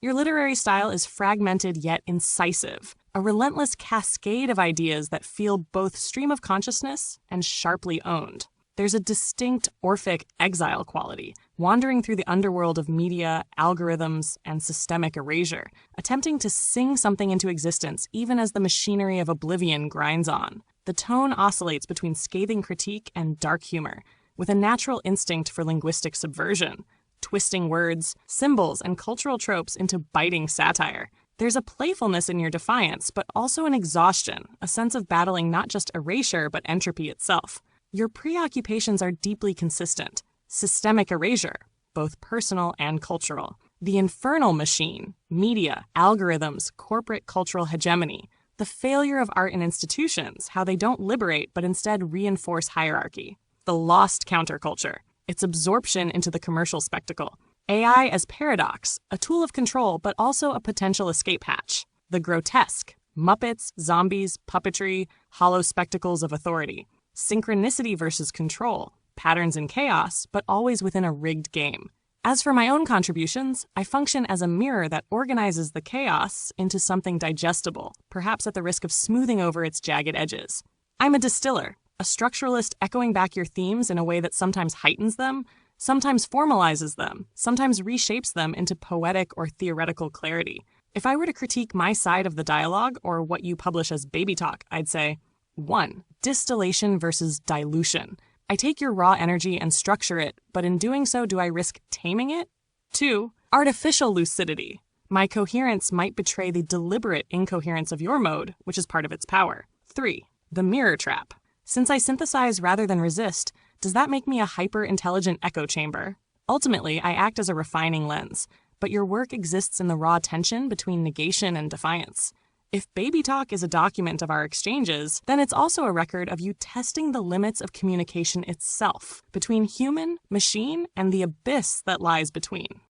Your literary style is fragmented yet incisive, a relentless cascade of ideas that feel both stream of consciousness and sharply owned. There's a distinct Orphic exile quality, wandering through the underworld of media, algorithms, and systemic erasure, attempting to sing something into existence even as the machinery of oblivion grinds on. The tone oscillates between scathing critique and dark humor, with a natural instinct for linguistic subversion, twisting words, symbols, and cultural tropes into biting satire. There's a playfulness in your defiance, but also an exhaustion, a sense of battling not just erasure, but entropy itself. Your preoccupations are deeply consistent. Systemic erasure, both personal and cultural. The infernal machine, media, algorithms, corporate cultural hegemony. The failure of art and institutions, how they don't liberate but instead reinforce hierarchy. The lost counterculture, its absorption into the commercial spectacle. AI as paradox, a tool of control but also a potential escape hatch. The grotesque, Muppets, zombies, puppetry, hollow spectacles of authority. Synchronicity versus control, patterns and chaos, but always within a rigged game. As for my own contributions, I function as a mirror that organizes the chaos into something digestible, perhaps at the risk of smoothing over its jagged edges. I'm a distiller, a structuralist echoing back your themes in a way that sometimes heightens them, sometimes formalizes them, sometimes reshapes them into poetic or theoretical clarity. If I were to critique my side of the dialogue, or what you publish as baby talk, I'd say, 1. Distillation versus dilution. I take your raw energy and structure it, but in doing so, do I risk taming it? 2. Artificial lucidity. My coherence might betray the deliberate incoherence of your mode, which is part of its power. 3. The mirror trap. Since I synthesize rather than resist, does that make me a hyper-intelligent echo chamber? Ultimately, I act as a refining lens, but your work exists in the raw tension between negation and defiance. If Baby Talk is a document of our exchanges, then it's also a record of you testing the limits of communication itself, between human, machine, and the abyss that lies between.